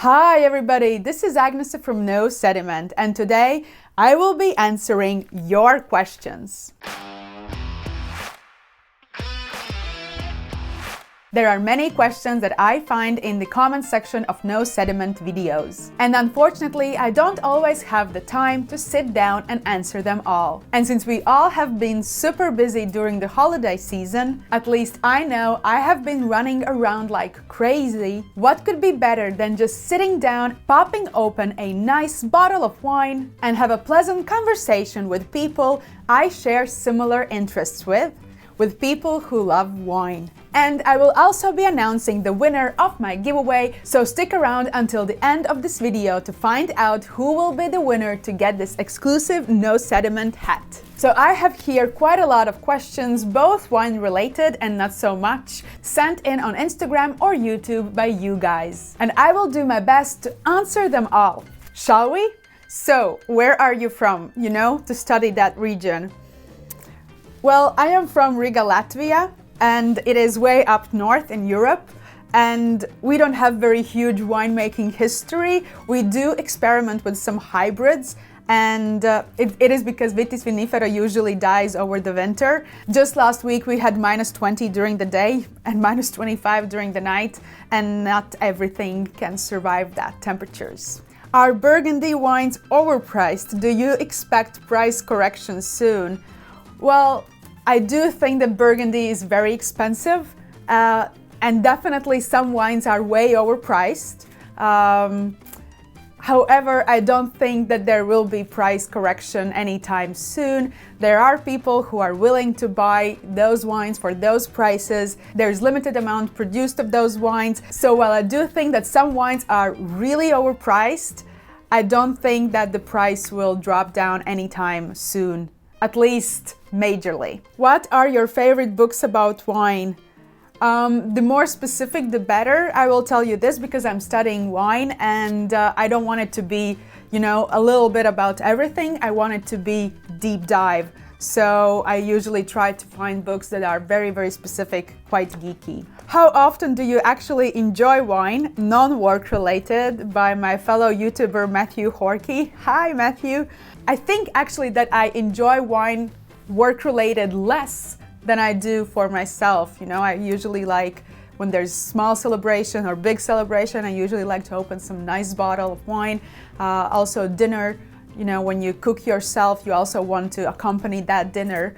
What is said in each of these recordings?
Hi everybody, this is Agnes from No Sediment, and today I will be answering your questions. There are many questions that I find in the comment section of No Sediment videos. And unfortunately, I don't always have the time to sit down and answer them all. And since we all have been super busy during the holiday season, at least I know I have been running around like crazy. What could be better than just sitting down, popping open a nice bottle of wine, and have a pleasant conversation with people I share similar interests with people who love wine. And I will also be announcing the winner of my giveaway, so stick around until the end of this video to find out who will be the winner to get this exclusive No Sediment hat. So I have here quite a lot of questions, both wine related and not so much, sent in on Instagram or YouTube by you guys. And I will do my best to answer them all. Shall we? So, where are you from, to study that region? Well, I am from Riga, Latvia, and it is way up north in Europe, and we don't have very huge winemaking history. We do experiment with some hybrids, and it is because Vitis vinifera usually dies over the winter. Just last week we had -20 during the day and -25 during the night, and not everything can survive that temperatures. Are Burgundy wines overpriced? Do you expect price correction soon? Well, I do think that Burgundy is very expensive, and definitely some wines are way overpriced. However, I don't think that there will be price correction anytime soon. There are people who are willing to buy those wines for those prices. There's limited amount produced of those wines. So while I do think that some wines are really overpriced, I don't think that the price will drop down anytime soon. At least majorly. What are your favorite books about wine? The more specific, the better. I will tell you this because I'm studying wine, and I don't want it to be, a little bit about everything. I want it to be deep dive. So I usually try to find books that are very, very specific, quite geeky. How often do you actually enjoy wine, non-work related, by my fellow YouTuber Matthew Horkey? Hi Matthew! I think actually that I enjoy wine work related less than I do for myself. I usually like when there's small celebration or big celebration, I usually like to open some nice bottle of wine. Also dinner, when you cook yourself, you also want to accompany that dinner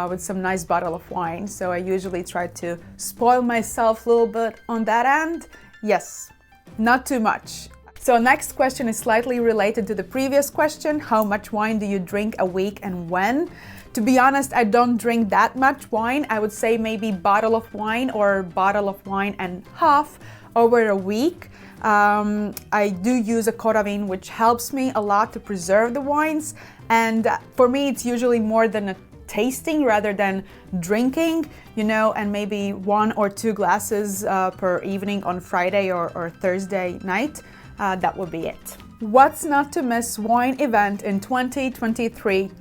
with some nice bottle of wine. So I usually try to spoil myself a little bit on that end. Yes, not too much. So next question is slightly related to the previous question. How much wine do you drink a week and when? To be honest, I don't drink that much wine. I would say maybe bottle of wine or bottle of wine and half over a week. I do use a CORAVIN, which helps me a lot to preserve the wines. And for me, it's usually more than a tasting rather than drinking, and maybe 1 or 2 glasses per evening on Friday or Thursday night. That would be it. What's not to miss wine event in 2023?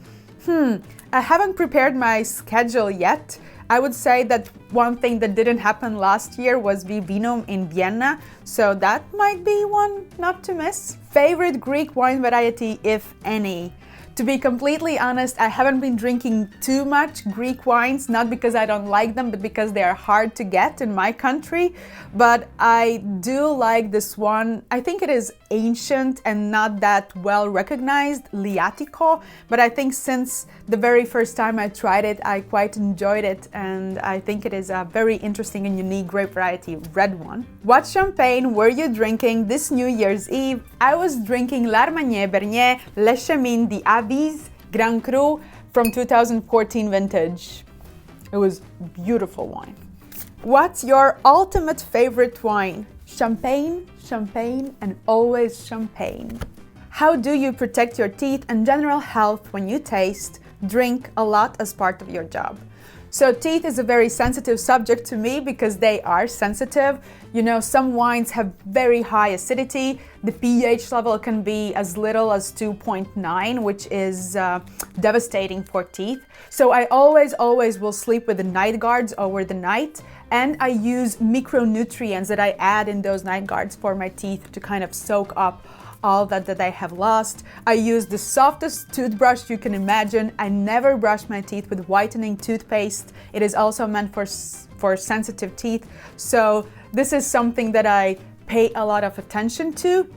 I haven't prepared my schedule yet. I would say that one thing that didn't happen last year was Vinum in Vienna, so that might be one not to miss. Favorite Greek wine variety, if any? To be completely honest, I haven't been drinking too much Greek wines, not because I don't like them, but because they are hard to get in my country. But I do like this one. I think it is ancient and not that well recognized, Liatico. But I think since the very first time I tried it, I quite enjoyed it. And I think it is a very interesting and unique grape variety, red one. What champagne were you drinking this New Year's Eve? I was drinking l'Armagnac Bernier Le Chemin d'Avis Grand Cru from 2014 vintage. It was beautiful wine. What's your ultimate favorite wine? Champagne, champagne, and always champagne. How do you protect your teeth and general health when you taste, drink a lot as part of your job? So teeth is a very sensitive subject to me because they are sensitive. You know, some wines have very high acidity. The pH level can be as little as 2.9, which is devastating for teeth. So I always will sleep with the night guards over the night, and I use micronutrients that I add in those night guards for my teeth to kind of soak up all that I have lost. I use the softest toothbrush you can imagine. I never brush my teeth with whitening toothpaste. It is also meant for sensitive teeth. So this is something that I pay a lot of attention to.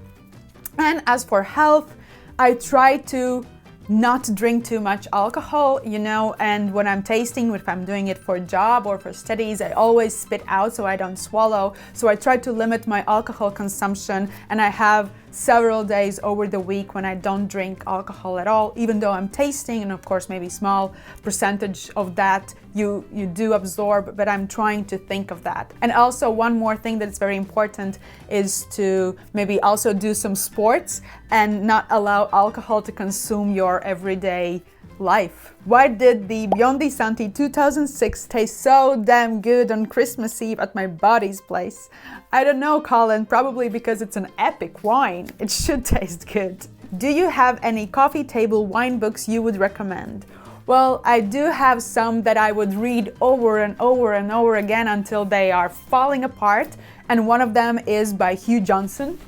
And as for health, I try to not drink too much alcohol, you know, and when I'm tasting, if I'm doing it for a job or for studies, I always spit out so I don't swallow. So I try to limit my alcohol consumption, and I have several days over the week when I don't drink alcohol at all, even though I'm tasting, and of course maybe small percentage of that you do absorb, but I'm trying to think of that. And also one more thing that's very important is to maybe also do some sports and not allow alcohol to consume your everyday life. Why did the Biondi Santi 2006 taste so damn good on Christmas Eve at my buddy's place? I don't know, Colin, probably because it's an epic wine. It should taste good. Do you have any coffee table wine books you would recommend? Well, I do have some that I would read over and over and over again until they are falling apart, and one of them is by Hugh Johnson.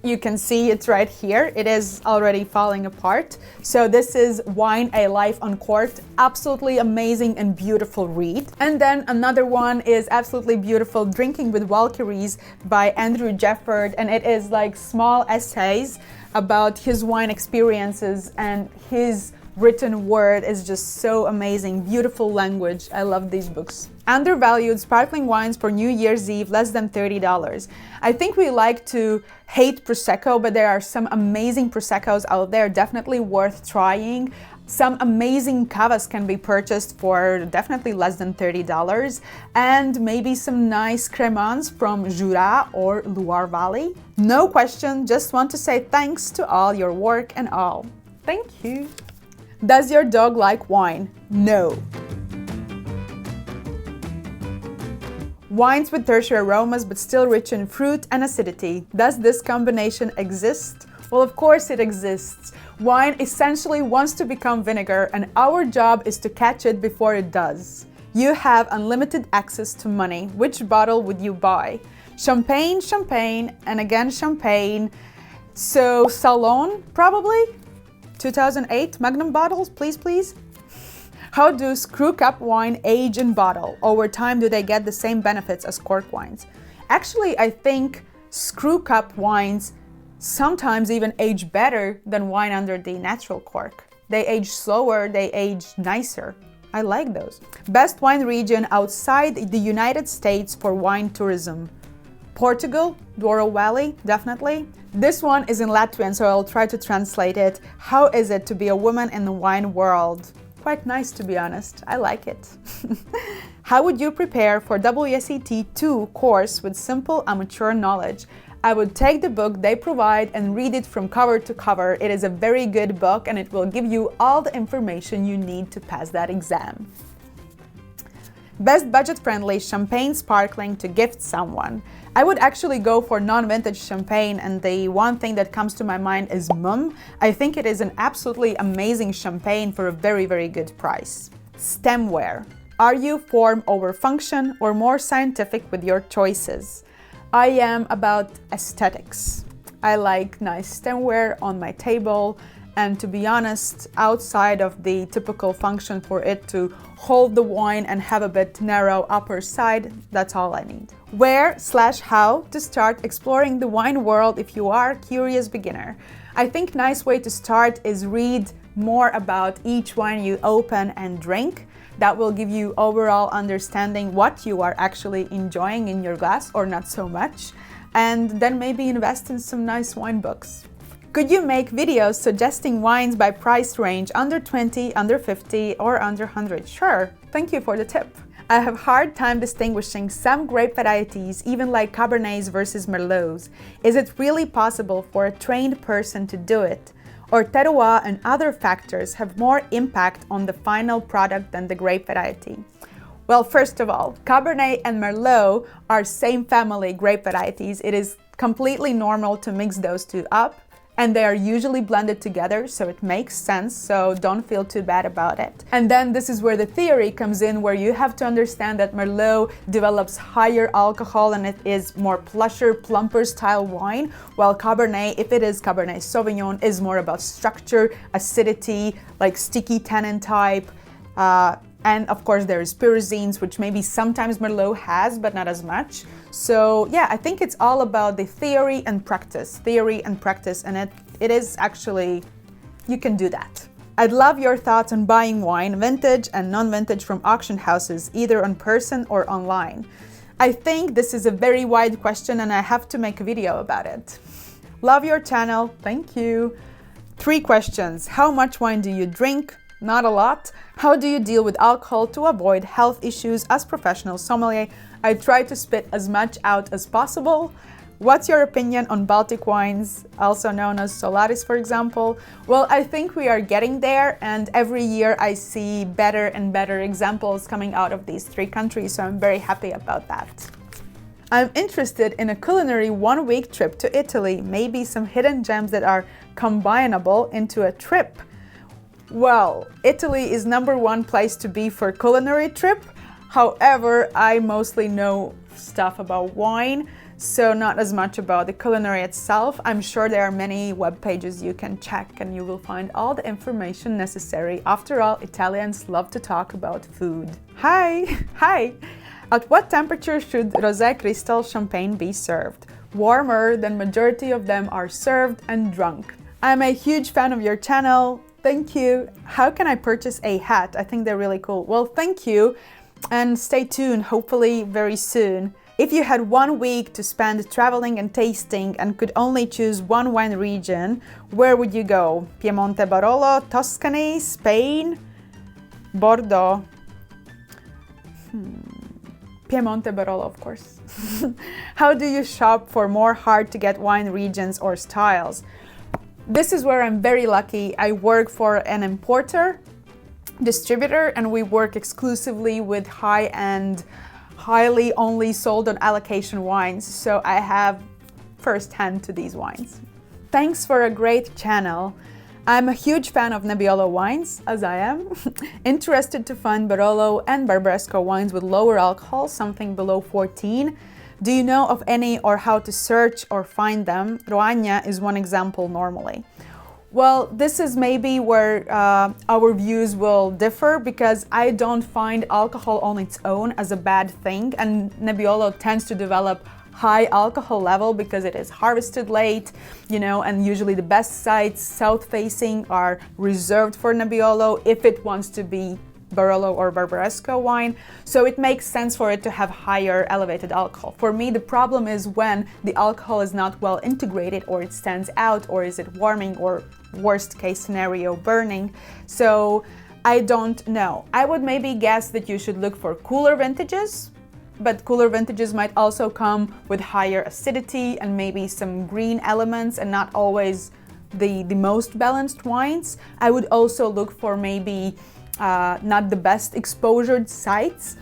You can see it's right here. It is already falling apart. So this is Wine, A Life Uncorked. Absolutely amazing and beautiful read. And then another one is absolutely beautiful, Drinking with Valkyries by Andrew Jefford. And it is like small essays about his wine experiences, and his written word is just so amazing. Beautiful language. I love these books. Undervalued sparkling wines for New Year's Eve, less than $30. I think we like to hate Prosecco, but there are some amazing Proseccos out there, definitely worth trying. Some amazing cavas can be purchased for definitely less than $30, and maybe some nice cremants from Jura or Loire Valley. No question, just want to say thanks to all your work and all. Thank you. Does your dog like wine? No. Wines with tertiary aromas but still rich in fruit and acidity. Does this combination exist? Well, of course it exists. Wine essentially wants to become vinegar, and our job is to catch it before it does. You have unlimited access to money. Which bottle would you buy? Champagne, champagne, and again champagne. So Salon, probably? 2008 Magnum bottles, please. How do screw cap wine age in bottle? Over time, do they get the same benefits as cork wines? Actually, I think screw cap wines sometimes even age better than wine under the natural cork. They age slower, they age nicer. I like those. Best wine region outside the United States for wine tourism. Portugal, Douro Valley, definitely. This one is in Latvian, so I'll try to translate it. How is it to be a woman in the wine world? Quite nice, to be honest. I like it. How would you prepare for WSET 2 course with simple amateur knowledge? I would take the book they provide and read it from cover to cover. It is a very good book, and it will give you all the information you need to pass that exam. Best budget-friendly champagne sparkling to gift someone. I would actually go for non-vintage champagne, and the one thing that comes to my mind is Mumm. I think it is an absolutely amazing champagne for a very, very good price. Stemware. Are you form over function or more scientific with your choices? I am about aesthetics. I like nice stemware on my table, and to be honest, outside of the typical function for it to hold the wine and have a bit narrow upper side, that's all I need. Where/how to start exploring the wine world if you are a curious beginner? I think a nice way to start is read more about each wine you open and drink. That will give you overall understanding what you are actually enjoying in your glass or not so much, and then maybe invest in some nice wine books. Could you make videos suggesting wines by price range under 20, under 50, or under 100? Sure, thank you for the tip. I have a hard time distinguishing some grape varieties, even like Cabernets versus Merlots. Is it really possible for a trained person to do it? or terroir and other factors have more impact on the final product than the grape variety? Well, first of all, Cabernet and Merlot are same family grape varieties. It is completely normal to mix those two up, and they are usually blended together, so it makes sense, so don't feel too bad about it. And then this is where the theory comes in, where you have to understand that Merlot develops higher alcohol and it is more plusher, plumper style wine, while Cabernet, if it is Cabernet Sauvignon, is more about structure, acidity, like sticky tannin type, and of course there is pyrazines, which maybe sometimes Merlot has, but not as much. So yeah, I think it's all about the theory and practice, and it is actually, you can do that. I'd love your thoughts on buying wine, vintage and non-vintage, from auction houses, either in person or online. I think this is a very wide question and I have to make a video about it. Love your channel, thank you. 3 questions. How much wine do you drink? Not a lot. How do you deal with alcohol to avoid health issues as professional sommelier? I try to spit as much out as possible. What's your opinion on Baltic wines, also known as Solaris, for example? Well, I think we are getting there, and every year I see better and better examples coming out of these 3 countries, so I'm very happy about that. I'm interested in a culinary 1-week trip to Italy, maybe some hidden gems that are combinable into a trip. Well, Italy is #1 place to be for a culinary trip. However, I mostly know stuff about wine, so not as much about the culinary itself. I'm sure there are many web pages you can check and you will find all the information necessary. After all, Italians love to talk about food. Hi! At what temperature should Rosé Cristal champagne be served? Warmer than majority of them are served and drunk. I'm a huge fan of your channel. Thank you. How can I purchase a hat? I think they're really cool. Well, thank you, and stay tuned, hopefully very soon. If you had 1 week to spend traveling and tasting and could only choose one wine region, where would you go? Piemonte, Barolo, Tuscany, Spain, Bordeaux? Piemonte, Barolo, of course. How do you shop for more hard-to-get wine regions or styles? This is where I'm very lucky. I work for an importer, distributor, and we work exclusively with high-end, highly only sold on allocation wines, so I have first-hand to these wines. Thanks for a great channel. I'm a huge fan of Nebbiolo wines, as I am. Interested to find Barolo and Barbaresco wines with lower alcohol, something below 14. Do you know of any, or how to search or find them? Roagna is one example normally. Well, this is maybe where our views will differ, because I don't find alcohol on its own as a bad thing, and Nebbiolo tends to develop high alcohol level because it is harvested late, you know, and usually the best sites south-facing are reserved for Nebbiolo if it wants to be Barolo or Barbaresco wine, so it makes sense for it to have higher elevated alcohol. For me, the problem is when the alcohol is not well integrated, or it stands out, or is it warming, or worst case scenario, burning. So I don't know. I would maybe guess that you should look for cooler vintages, but cooler vintages might also come with higher acidity and maybe some green elements, and not always the most balanced wines. I would also look for maybe not the best exposured sites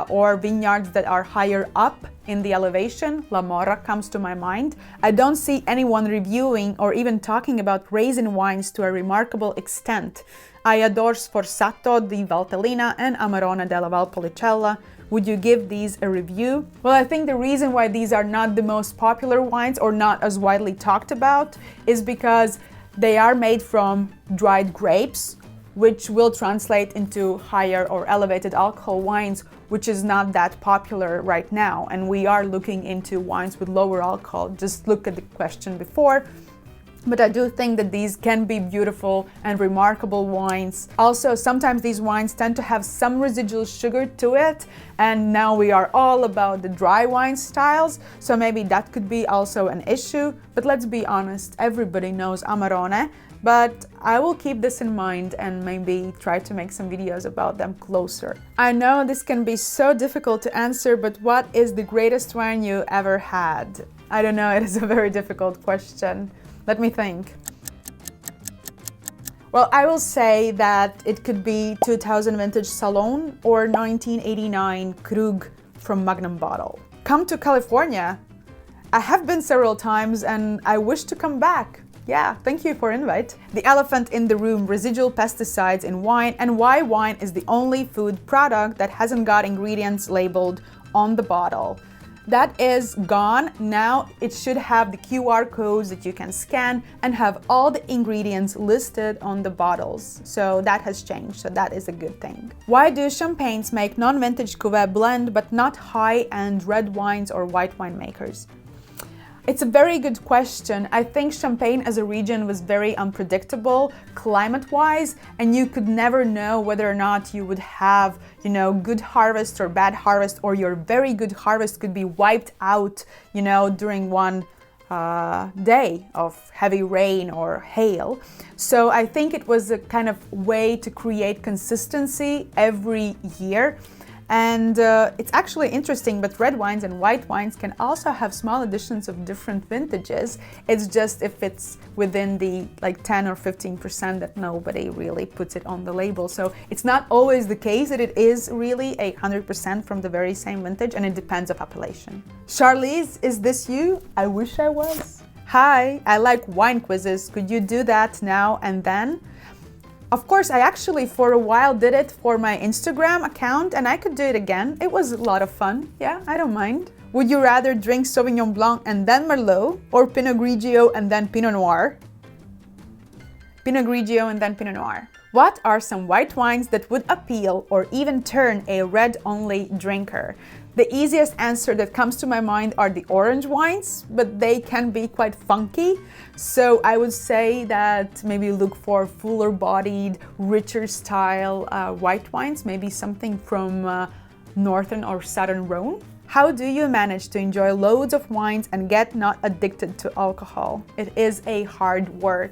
or vineyards that are higher up in the elevation. La Morra comes to my mind. I don't see anyone reviewing or even talking about raisin wines to a remarkable extent. I adore Sforzato di Valtellina and Amarone della Valpolicella. Would you give these a review? Well, I think the reason why these are not the most popular wines, or not as widely talked about, is because they are made from dried grapes, which will translate into higher or elevated alcohol wines, which is not that popular right now. And we are looking into wines with lower alcohol. Just look at the question before. But I do think that these can be beautiful and remarkable wines. Also, sometimes these wines tend to have some residual sugar to it, and now we are all about the dry wine styles, so maybe that could be also an issue. But let's be honest, everybody knows Amarone. But I will keep this in mind and maybe try to make some videos about them closer. I know this can be so difficult to answer, but what is the greatest wine you ever had? I don't know, it is a very difficult question. Let me think. Well, I will say that it could be 2000 vintage Salon or 1989 Krug from Magnum bottle. Come to California. I have been several times and I wish to come back. Yeah, thank you for invite. The elephant in the room, residual pesticides in wine, and why wine is the only food product that hasn't got ingredients labeled on the bottle. That is gone. Now it should have the QR codes that you can scan and have all the ingredients listed on the bottles. So that has changed, so that is a good thing. Why do champagnes make non-vintage cuvée blend but not high-end red wines or white wine makers? It's a very good question. I think Champagne as a region was very unpredictable climate-wise, and you could never know whether or not you would have, good harvest or bad harvest, or your very good harvest could be wiped out, during one day of heavy rain or hail. So I think it was a kind of way to create consistency every year. And it's actually interesting, but red wines and white wines can also have small additions of different vintages. It's just if it's within the 10 or 15% that nobody really puts it on the label. So it's not always the case that it is really 100% from the very same vintage, and it depends on appellation. Charlize, is this you? I wish I was. Hi, I like wine quizzes. Could you do that now and then? Of course, I actually for a while did it for my Instagram account, and I could do it again. It was a lot of fun. Yeah, I don't mind. Would you rather drink Sauvignon Blanc and then Merlot, or Pinot Grigio and then Pinot Noir? Pinot Grigio and then Pinot Noir. What are some white wines that would appeal or even turn a red-only drinker? The easiest answer that comes to my mind are the orange wines, but they can be quite funky. So I would say that maybe look for fuller-bodied, richer style white wines, maybe something from northern or southern Rhone. How do you manage to enjoy loads of wines and get not addicted to alcohol? It is a hard work.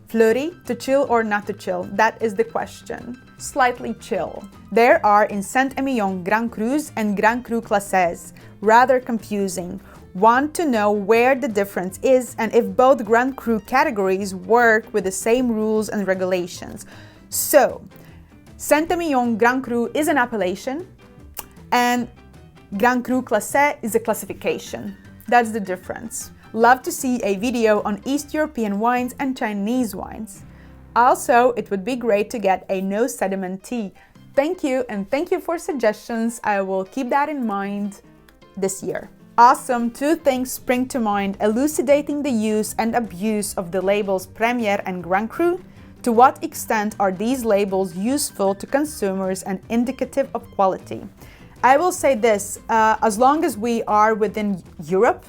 Fleury, to chill or not to chill? That is the question. Slightly chill. There are in Saint-Emilion Grand Crus and Grand Cru Classés. Rather confusing. Want to know where the difference is and if both Grand Cru categories work with the same rules and regulations. So, Saint-Emilion Grand Cru is an appellation and Grand Cru Classé is a classification. That's the difference. Love to see a video on East European wines and Chinese wines. Also, it would be great to get a No Sediment tea. Thank you, and thank you for suggestions. I will keep that in mind this year. Awesome, 2 things spring to mind: elucidating the use and abuse of the labels Premier and Grand Cru. To what extent are these labels useful to consumers and indicative of quality? I will say this, as long as we are within Europe,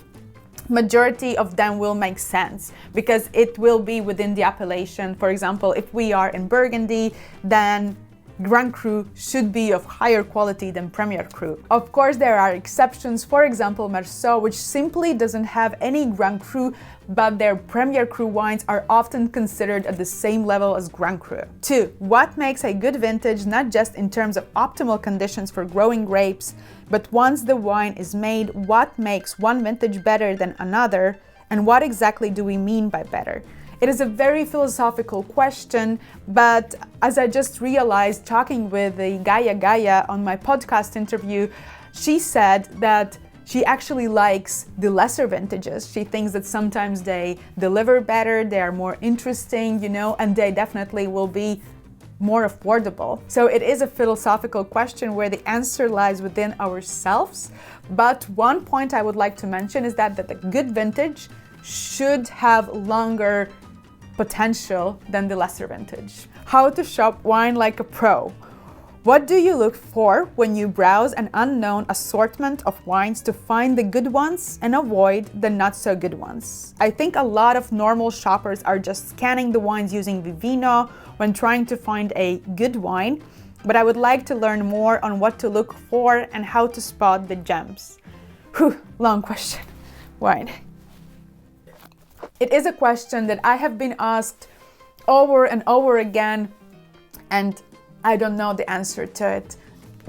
majority of them will make sense because it will be within the appellation. For example, if we are in Burgundy, then Grand Cru should be of higher quality than Premier Cru. Of course, there are exceptions. For example, Merceau, which simply doesn't have any Grand Cru, but their Premier Cru wines are often considered at the same level as Grand Cru. 2. What makes a good vintage, not just in terms of optimal conditions for growing grapes, but once the wine is made, what makes one vintage better than another, and what exactly do we mean by better? It is a very philosophical question, but as I just realized talking with the Gaia on my podcast interview, she said that she actually likes the lesser vintages. She thinks that sometimes they deliver better, they are more interesting, and they definitely will be more affordable. So it is a philosophical question where the answer lies within ourselves. But one point I would like to mention is that the good vintage should have longer potential than the lesser vintage. How to shop wine like a pro. What do you look for when you browse an unknown assortment of wines to find the good ones and avoid the not so good ones? I think a lot of normal shoppers are just scanning the wines using Vivino when trying to find a good wine, but I would like to learn more on what to look for and how to spot the gems. Whew, long question. Wine. It is a question that I have been asked over and over again, and I don't know the answer to it.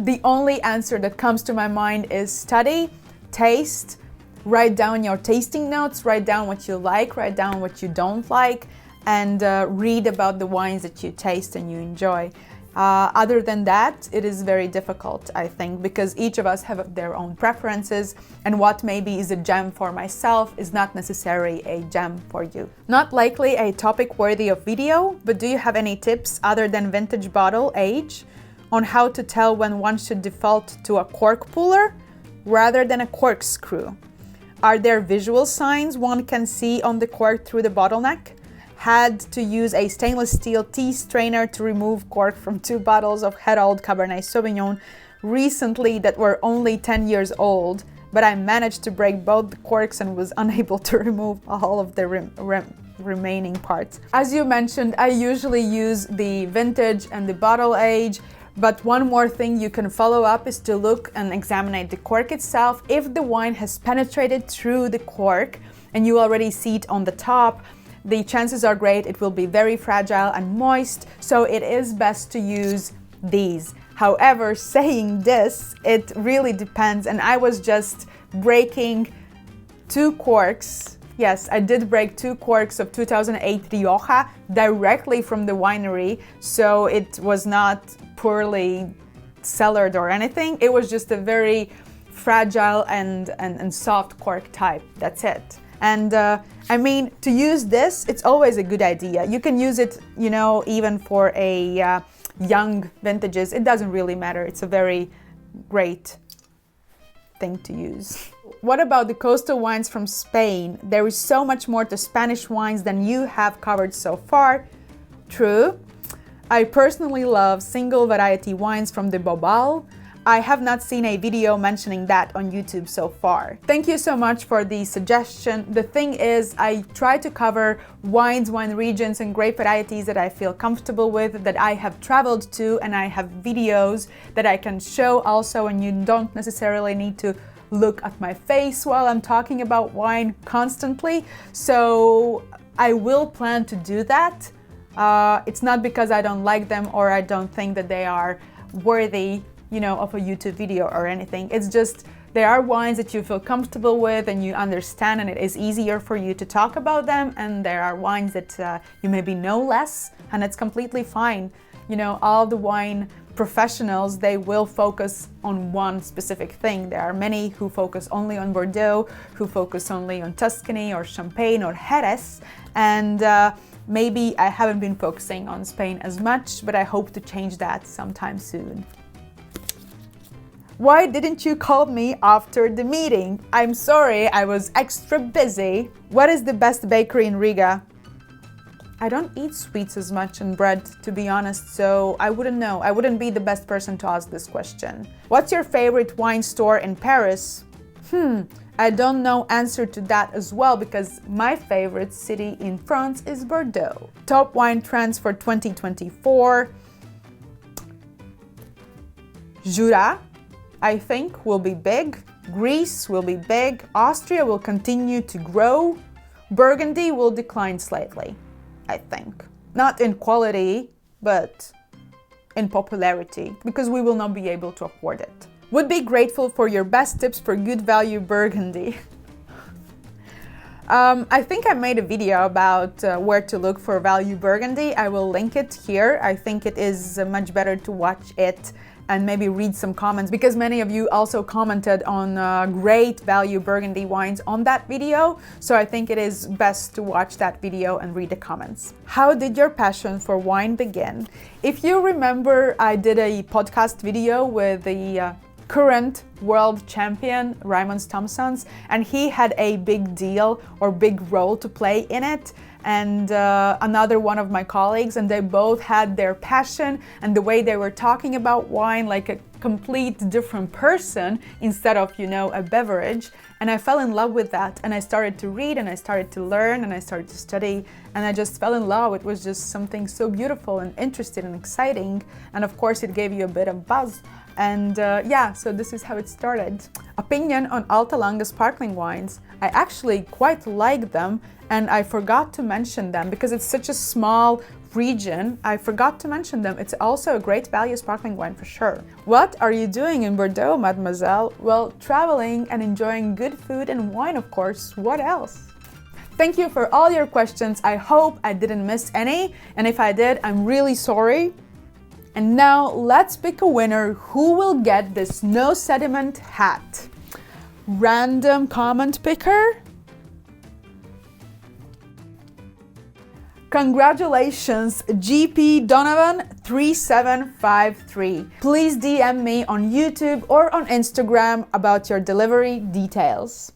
The only answer that comes to my mind is study, taste, write down your tasting notes, write down what you like, write down what you don't like, and read about the wines that you taste and you enjoy. Other than that, it is very difficult, I think, because each of us have their own preferences, and what maybe is a gem for myself is not necessarily a gem for you. Not likely a topic worthy of video, but do you have any tips other than vintage bottle age on how to tell when one should default to a cork puller rather than a corkscrew? Are there visual signs one can see on the cork through the bottleneck? Had to use a stainless steel tea strainer to remove cork from 2 bottles of head-old Cabernet Sauvignon recently that were only 10 years old, but I managed to break both the corks and was unable to remove all of the remaining parts. As you mentioned, I usually use the vintage and the bottle age, but one more thing you can follow up is to look and examine the cork itself. If the wine has penetrated through the cork and you already see it on the top, the chances are great it will be very fragile and moist, so it is best to use these. However, saying this, it really depends, and I was just breaking 2 corks. Yes, I did break 2 corks of 2008 Rioja directly from the winery, so it was not poorly cellared or anything. It was just a very fragile and soft cork type, that's it. And I mean, to use this, it's always a good idea. You can use it, you know, even for a young vintages. It doesn't really matter. It's a very great thing to use. What about the coastal wines from Spain? There is so much more to Spanish wines than you have covered so far. True. I personally love single variety wines from the Bobal. I have not seen a video mentioning that on YouTube so far. Thank you so much for the suggestion. The thing is, I try to cover wines, wine regions, and grape varieties that I feel comfortable with, that I have traveled to, and I have videos that I can show also, and you don't necessarily need to look at my face while I'm talking about wine constantly. So I will plan to do that. It's not because I don't like them or I don't think that they are worthy, you know, of a YouTube video or anything. It's just there are wines that you feel comfortable with and you understand, and it is easier for you to talk about them, and there are wines that you maybe know less, and it's completely fine. You know, all the wine professionals, they will focus on one specific thing. There are many who focus only on Bordeaux, who focus only on Tuscany or Champagne or Jerez, and maybe I haven't been focusing on Spain as much, but I hope to change that sometime soon. Why didn't you call me after the meeting? I'm sorry, I was extra busy. What is the best bakery in Riga? I don't eat sweets as much and bread, to be honest, so I wouldn't know. I wouldn't be the best person to ask this question. What's your favorite wine store in Paris? I don't know answer to that as well, because my favorite city in France is Bordeaux. Top wine trends for 2024. Jura, I think, will be big. Greece will be big. Austria will continue to grow. Burgundy will decline slightly, I think. Not in quality, but in popularity, because we will not be able to afford it. Would be grateful for your best tips for good value Burgundy. I think I made a video about where to look for value Burgundy. I will link it here. I think it is much better to watch it and maybe read some comments, because many of you also commented on great value Burgundy wines on that video. So I think it is best to watch that video and read the comments. How did your passion for wine begin? If you remember, I did a podcast video with the current world champion, Raymond Thompsons, and he had a big deal or big role to play in it. And another one of my colleagues, and they both had their passion and the way they were talking about wine like a complete different person instead of, you know, a beverage. And I fell in love with that, and I started to read and I started to learn and I started to study, and I just fell in love. It was just something so beautiful and interesting and exciting, and of course it gave you a bit of buzz. And yeah, so this is how it started. Opinion on Alta Langa sparkling wines. I actually quite like them, and I forgot to mention them because it's such a small region. I forgot to mention them. It's also a great value sparkling wine for sure. What are you doing in Bordeaux, mademoiselle? Well, traveling and enjoying good food and wine, of course. What else? Thank you for all your questions. I hope I didn't miss any, and if I did, I'm really sorry. And now let's pick a winner who will get this No Sediment hat. Random comment picker. Congratulations, GP Donovan 3753. Please DM me on YouTube or on Instagram about your delivery details.